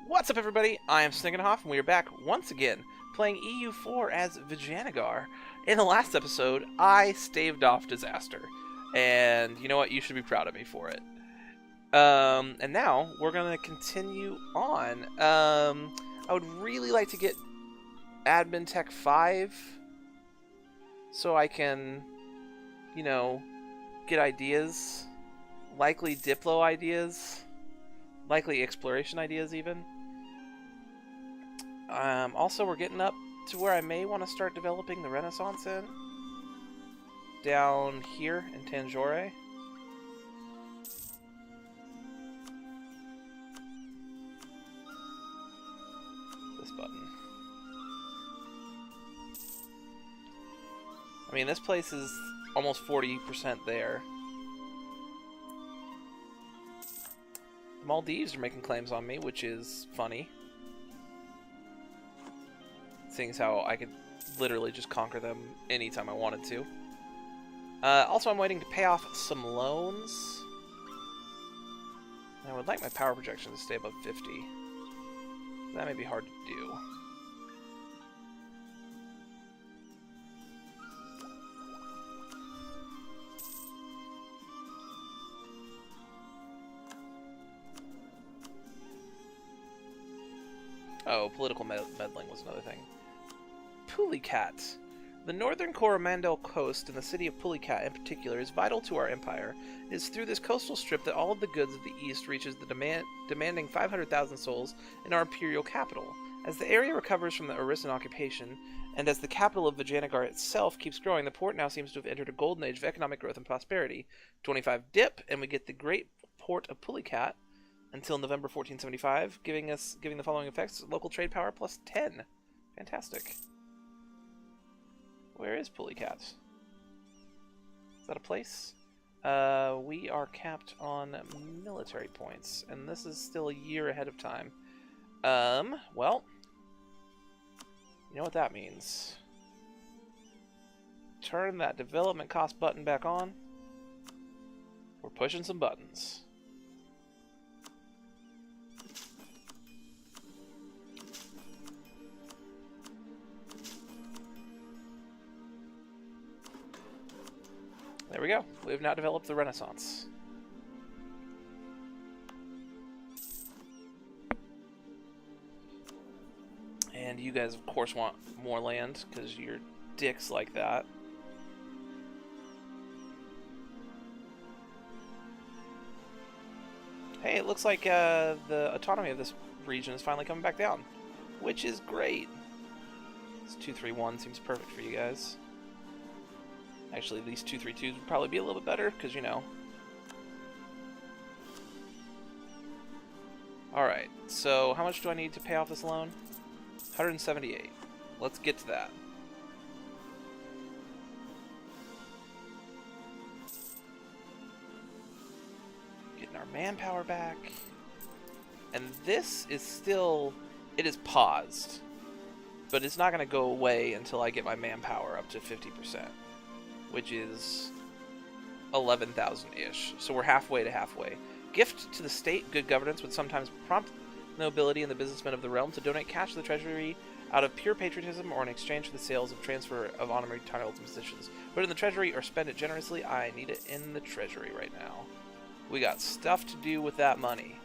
What's up, everybody? I am Snickenhoff, and we are back once again playing EU4 as Vijanagar. In the last episode, I staved off disaster, and you know what? You should be proud of me for it. And now we're gonna continue on. I would really like to get Admin Tech 5, so I can, get ideas, likely Diplo ideas, likely exploration ideas even. Also, we're getting up to where I may want to start developing the Renaissance in. Down here in Tanjore. This button. I mean, this place is almost 40% there. The Maldives are making claims on me, which is funny. Seeing as how I could literally just conquer them anytime I wanted to. Also, I'm waiting to pay off some loans. I would like my power projection to stay above 50. That may be hard to do. Oh, political meddling was another thing. Pulicat. The northern Coromandel coast and the city of Pulicat in particular is vital to our empire. It is through this coastal strip that all of the goods of the east reaches the demanding 500,000 souls in our imperial capital. As the area recovers from the Arisan occupation, and as the capital of Vijanagar itself keeps growing, the port now seems to have entered a golden age of economic growth and prosperity. 25 dip, and we get the great port of Pulicat until November 1475, giving the following effects: local trade power plus 10. Fantastic. Where is Pulicat? Is that a place? We are capped on military points, and this is still a year ahead of time. Well, you know what that means. Turn that development cost button back on. We're pushing some buttons. There we go. We have now developed the Renaissance. And you guys, of course, want more land, because you're dicks like that. Hey, it looks like the autonomy of this region is finally coming back down, which is great. This 231 seems perfect for you guys. Actually, these 232s would probably be a little bit better, because, you know. Alright, so how much do I need to pay off this loan? 178. Let's get to that. Getting our manpower back. And this is still... it is paused. But it's not going to go away until I get my manpower up to 50%. Which is 11,000-ish. So we're halfway to halfway. Gift to the state, good governance would sometimes prompt the nobility and the businessmen of the realm to donate cash to the treasury out of pure patriotism or in exchange for the sales of transfer of honorary titles and positions. Put it in the treasury or spend it generously. I need it in the treasury right now. We got stuff to do with that money.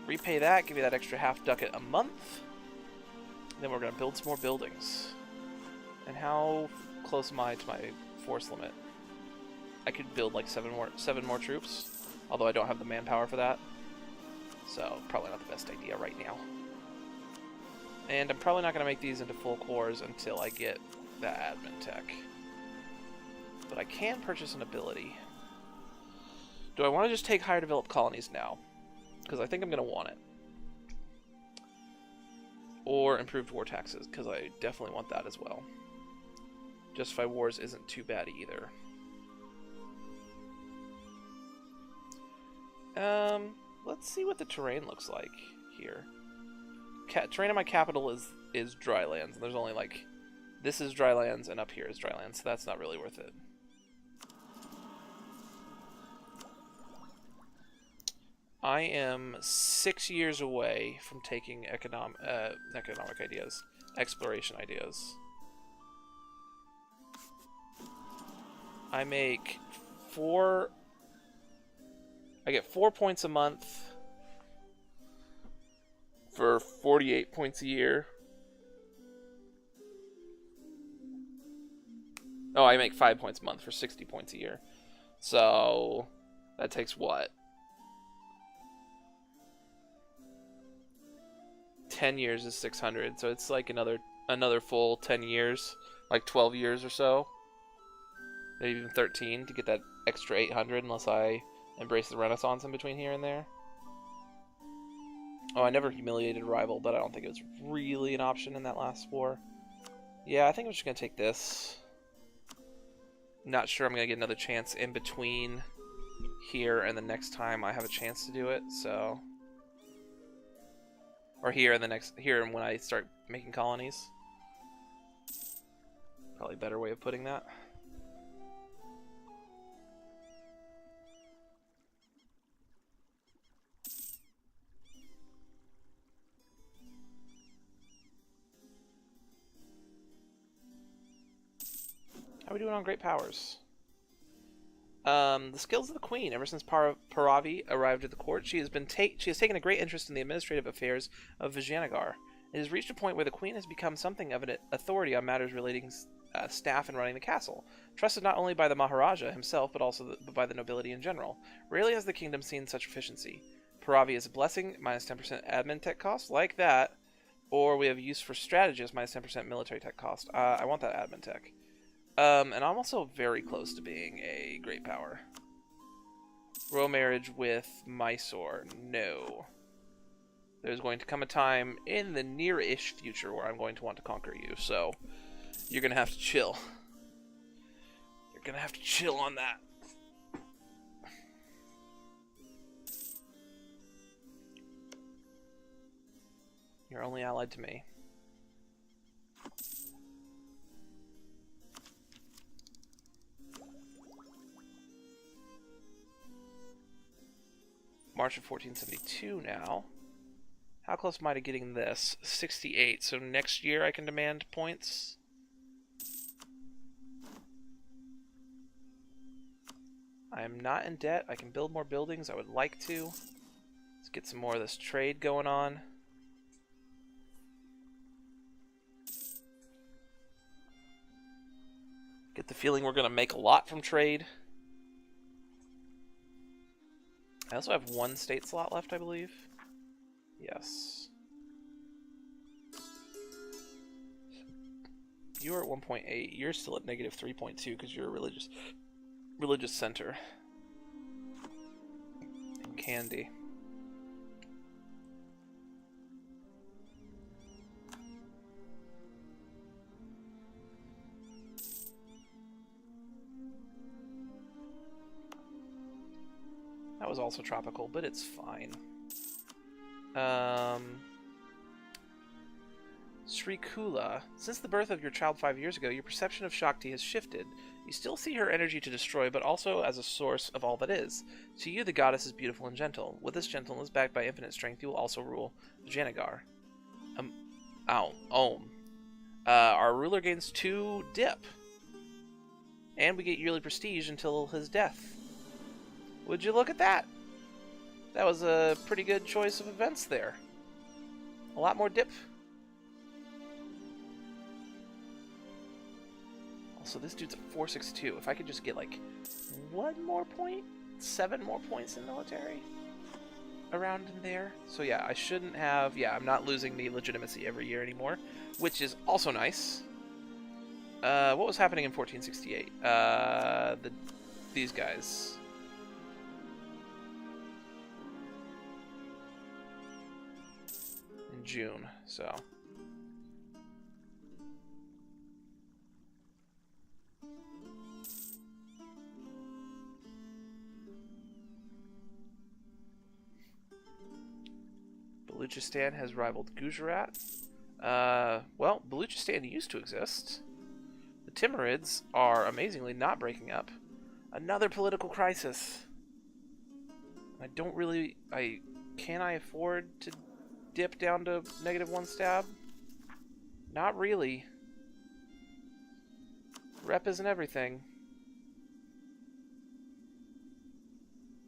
Repay that, give you that extra half ducat a month. Then we're going to build some more buildings. And how close am I to my force limit? I could build like seven more troops, although I don't have the manpower for that, so probably not the best idea right now. And I'm probably not going to make these into full cores until I get the admin tech, but I can purchase an ability. Do I want to just take higher developed colonies now? Because I think I'm going to want it. Or improved war taxes, because I definitely want that as well. Justify Wars isn't too bad either. Let's see what the terrain looks like here. Terrain of my capital is drylands. There's only like... this is drylands, and up here is drylands, so that's not really worth it. I am 6 years away from taking economic ideas, exploration ideas. I make I get 4 points a month for 48 points a year. Oh, I make 5 points a month for 60 points a year. So that takes what? 10 years is 600, so it's like another full 10 years, like 12 years or so, maybe even 13 to get that extra 800, unless I embrace the Renaissance in between here and there. Oh, I never humiliated a rival, but I don't think it was really an option in that last war. Yeah, I think I'm just gonna take this. Not sure I'm gonna get another chance in between here and the next time I have a chance to do it, so. Or here and when I start making colonies. Probably a better way of putting that. How are we doing on great powers? The skills of the queen. Ever since Paravi arrived at the court, she has taken a great interest in the administrative affairs of Vijayanagar. It has reached a point where the queen has become something of an authority on matters relating staff and running the castle, trusted not only by the Maharaja himself but also by the nobility in general. Rarely has the kingdom seen such efficiency. Paravi is a blessing, minus 10% admin tech cost, like that, or we have use for strategist, minus 10% military tech cost. I want that admin tech. And I'm also very close to being a great power. Royal marriage with Mysore. No. There's going to come a time in the near-ish future where I'm going to want to conquer you, so you're going to have to chill. You're going to have to chill on that. You're only allied to me. March of 1472 now. How close am I to getting this? 68. So next year I can demand points. I am not in debt. I can build more buildings. I would like to. Let's get some more of this trade going on. Get the feeling we're going to make a lot from trade. I also have one state slot left, I believe. Yes. You're at 1.8. You're still at negative 3.2 because you're a religious center. And Candy. That was also tropical, but it's fine. Sri Kula, since the birth of your child 5 years ago, your perception of Shakti has shifted. You still see her energy to destroy, but also as a source of all that is. To you, the goddess is beautiful and gentle. With this gentleness, backed by infinite strength, you will also rule Vijayanagar. Our ruler gains 2 dip. And we get yearly prestige until his death. Would you look at that? That was a pretty good choice of events there. A lot more dip. Also, this dude's at 462. If I could just get like 1 more point, 7 more points in military around in there. So yeah, I shouldn't have. Yeah, I'm not losing the legitimacy every year anymore, which is also nice. What was happening in 1468? These guys. In June, so. Baluchistan has rivaled Gujarat. Well, Baluchistan used to exist. The Timurids are amazingly not breaking up. Another political crisis. I don't really... Can I afford to dip down to -1 stab? Not really. Rep isn't everything.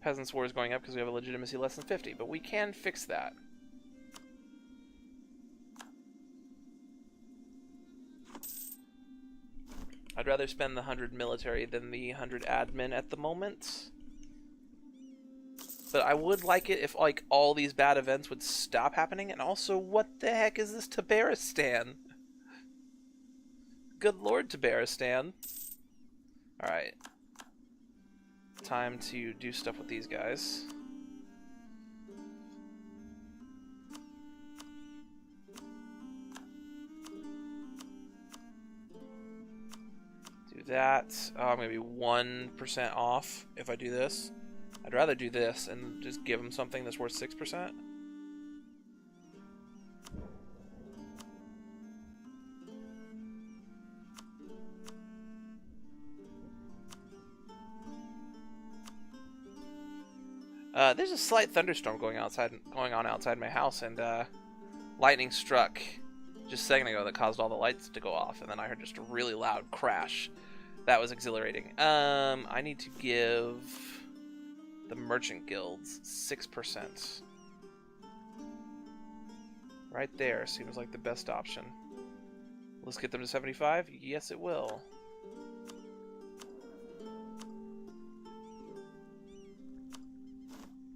Peasants' War is going up because we have a legitimacy less than 50, but we can fix that. I'd rather spend the 100 military than the 100 admin at the moment. But I would like it if, like, all these bad events would stop happening. And also, what the heck is this Tabaristan? Good lord, Tabaristan. Alright. Time to do stuff with these guys. Do that. Oh, I'm going to be 1% off if I do this. I'd rather do this and just give them something that's worth 6%. There's a slight thunderstorm going on outside my house, and lightning struck just a second ago that caused all the lights to go off, and then I heard just a really loud crash. That was exhilarating. I need to give the merchant guilds 6%. Right there seems like the best option. Let's get them to 75. Yes, it will.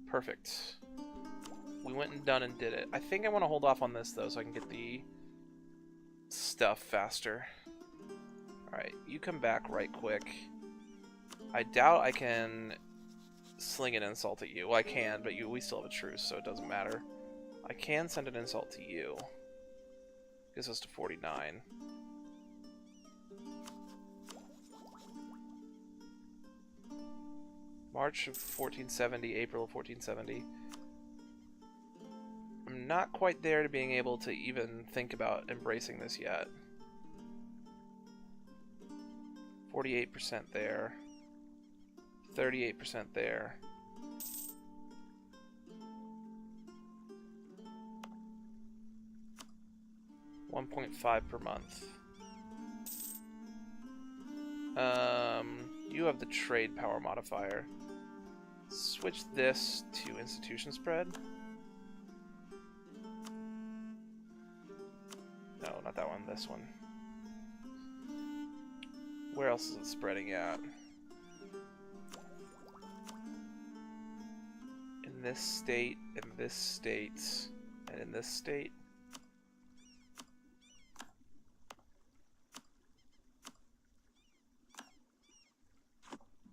Perfect. We went and done and did it. I think I want to hold off on this, though, so I can get the stuff faster. Alright, you come back right quick. I doubt I can sling an insult at you. Well, I can, but we still have a truce, so it doesn't matter. I can send an insult to you. Gets us to 49. March of 1470, April of 1470. I'm not quite there to being able to even think about embracing this yet. 48% there. 38% there. $1.5 per month. You have the trade power modifier. Switch this to institution spread. No, not that one, this one. Where else is it spreading at? In this state, and in this state.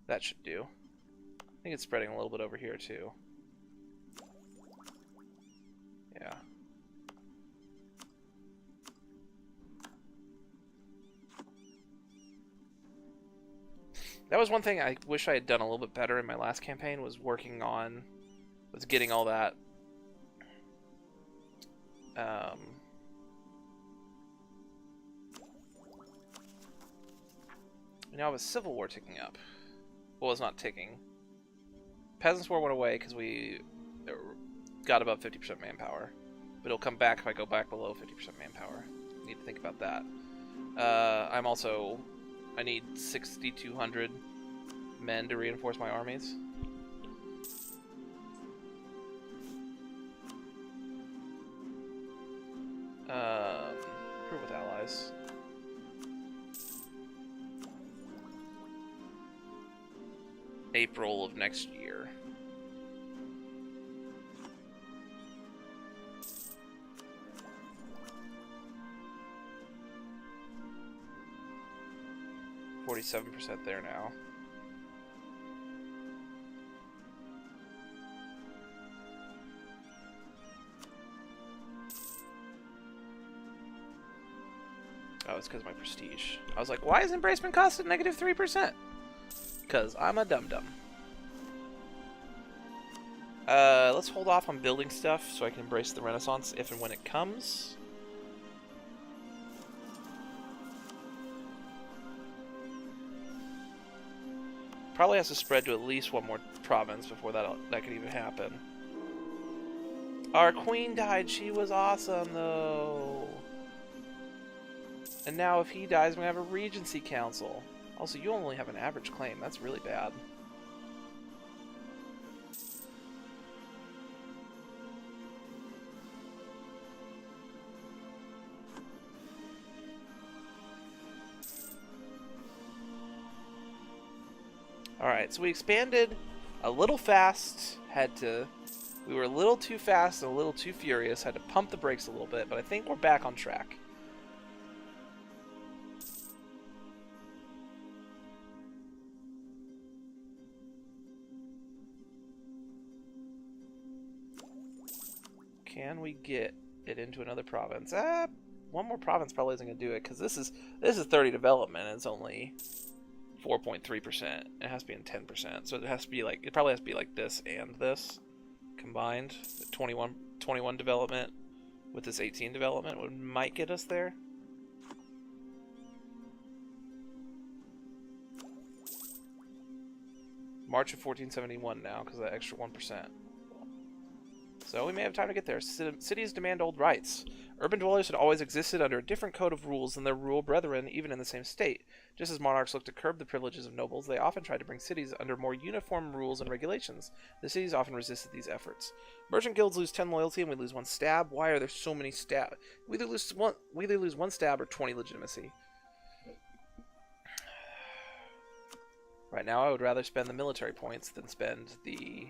That should do. I think it's spreading a little bit over here too. Yeah. That was one thing I wish I had done a little bit better in my last campaign, was getting all that we now have a civil war ticking up. Well, it's not ticking. Peasants' War went away because we got above 50% manpower. But it'll come back if I go back below 50% manpower. Need to think about that. I need 6,200 men to reinforce my armies. Improve with allies. April of next year. %47 there now. Oh, it's because of my prestige. I was like, why is embracement cost at -3%? Because I'm a dum-dum. Let's hold off on building stuff so I can embrace the Renaissance if and when it comes. Probably has to spread to at least one more province before that could even happen. Our queen died. She was awesome, though. And now if he dies, we're going to have a regency council. Also, you only have an average claim. That's really bad. Alright, so we expanded a little fast. We were a little too fast and a little too furious. Had to pump the brakes a little bit, but I think we're back on track. Can we get it into another province? One more province probably isn't going to do it, because this is 30 development and it's only 4.3%. It has to be in 10%, so it probably has to be like this and this combined. 21 development with this 18 development might get us there. March of 1471 now because of that extra 1%. So we may have time to get there. Cities demand old rights. Urban dwellers had always existed under a different code of rules than their rural brethren, even in the same state. Just as monarchs looked to curb the privileges of nobles, they often tried to bring cities under more uniform rules and regulations. The cities often resisted these efforts. Merchant guilds lose 10 loyalty and we lose 1 stab. Why are there so many stab? We either lose one stab or 20 legitimacy. Right now, I would rather spend the military points than spend the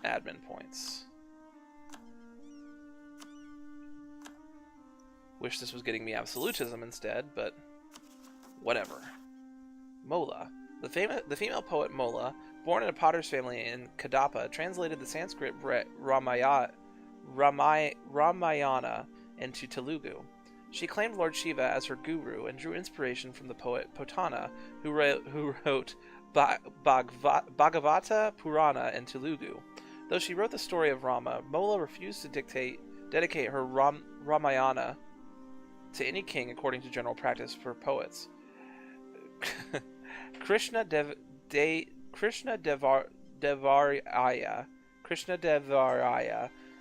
admin points. Wish this was getting me absolutism instead, but whatever. Mola. The female poet Mola, born in a potter's family in Kadapa, translated the Sanskrit Ramayana into Telugu. She claimed Lord Shiva as her guru and drew inspiration from the poet Potana, who wrote Bhagavata Purana in Telugu. Though she wrote the story of Rama, Mola refused to dedicate her Ramayana to any king according to general practice for poets. Krishna Devaraya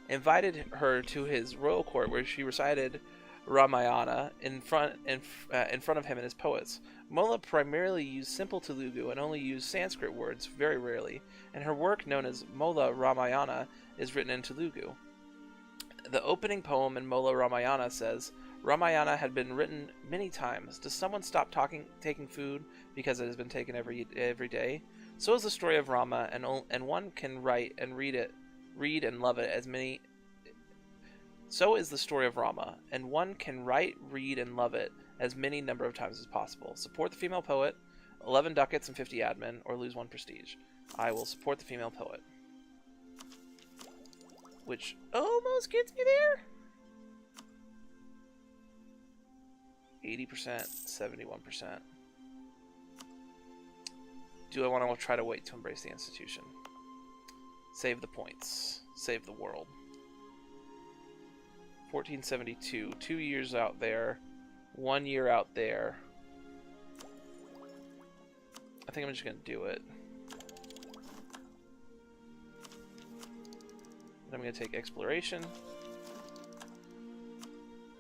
invited her to his royal court, where she recited Ramayana in front of him and his poets. Mola primarily used simple Telugu and only used Sanskrit words very rarely, and her work, known as Mola Ramayana, is written in Telugu. The opening poem in Mola Ramayana says, Ramayana had been written many times. Does someone stop taking food because it has been taken every day? So is the story of Rama, and one can write and read and love it as many. So is the story of Rama, and one can write, read, and love it as many number of times as possible. Support the female poet, 11 ducats and 50 admin, or lose 1 prestige. I will support the female poet. Which almost gets me there. 80%, 71%. Do I want to try to wait to embrace the institution? Save the points. Save the world. 1472. 2 years out there. 1 year out there. I think I'm just going to do it. I'm going to take exploration.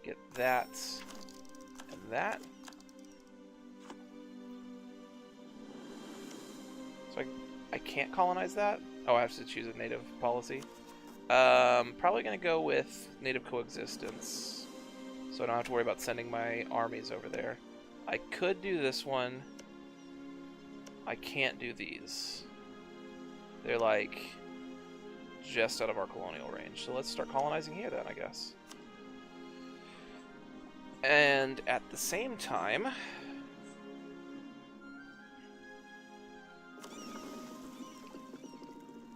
Get that. And that. So I can't colonize that? Oh, I have to choose a native policy. Probably going to go with native coexistence, so I don't have to worry about sending my armies over there. I could do this one. I can't do these. They're like just out of our colonial range. So let's start colonizing here then, I guess. And at the same time,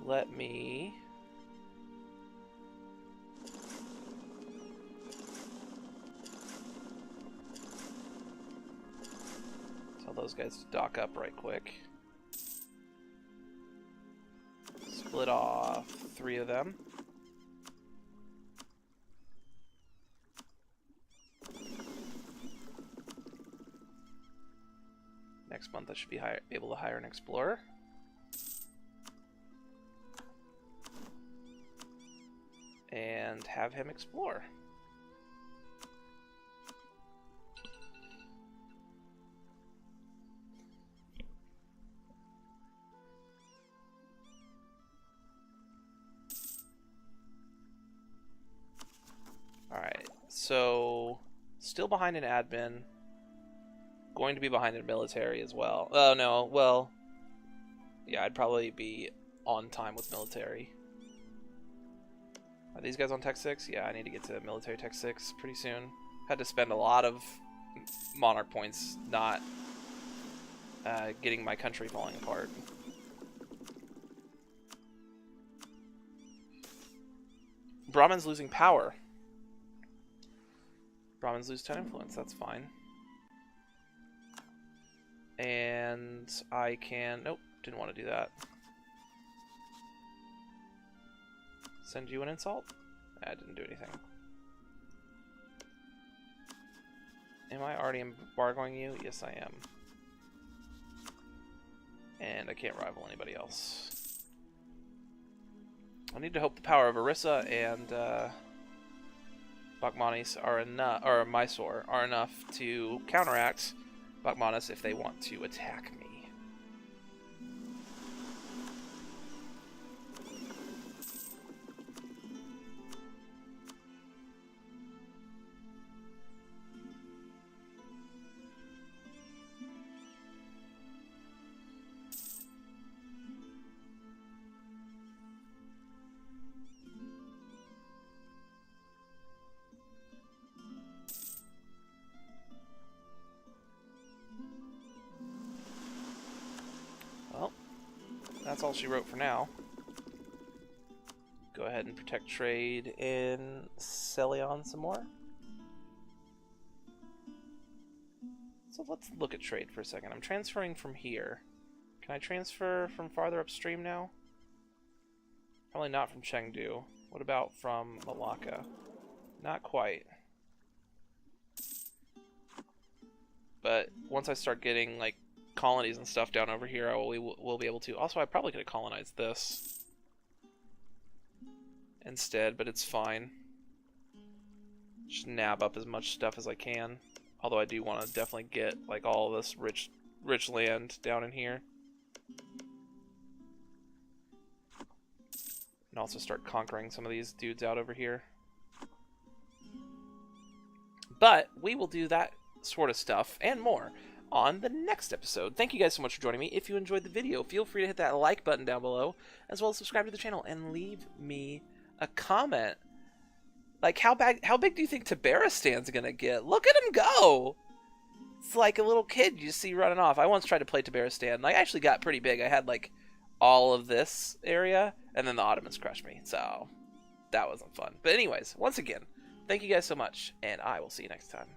let me tell those guys to dock up right quick. Split off 3 of them. Next next month I should be able to hire an explorer. And have him explore. Alright, so still behind in admin. Going to be behind in military as well. Oh no, well, yeah, I'd probably be on time with military. Are these guys on Tech 6? Yeah, I need to get to military Tech 6 pretty soon. Had to spend a lot of Monarch points not getting my country falling apart. Brahmins losing power. Brahmins lose 10 influence, that's fine. And I can... Nope, didn't want to do that. Send you an insult? I didn't do anything. Am I already embargoing you? Yes, I am. And I can't rival anybody else. I need to hope the power of Orissa and Bakhmanis are enough, or Mysore are enough to counteract Bakhmanis if they want to attack me. That's all she wrote for now. Go ahead and protect trade in Celion some more. So let's look at trade for a second. I'm transferring from here. Can I transfer from farther upstream now? Probably not from Chengdu. What about from Malacca? Not quite. But once I start getting, like, colonies and stuff down over here, we'll be able to. Also, I probably could have colonized this instead, but it's fine. Just nab up as much stuff as I can. Although I do want to definitely get like all this rich land down in here. And also start conquering some of these dudes out over here. But we will do that sort of stuff and more on the next episode. Thank you guys so much for joining me. If you enjoyed the video, feel free to hit that like button down below, as well as subscribe to the channel and leave me a comment. Like, how big do you think Tabaristan's gonna get? Look at him go! It's like a little kid you see running off. I once tried to play Tabaristan. Like, I actually got pretty big. I had, like, all of this area, and then the Ottomans crushed me. So, that wasn't fun. But anyways, once again, thank you guys so much, and I will see you next time.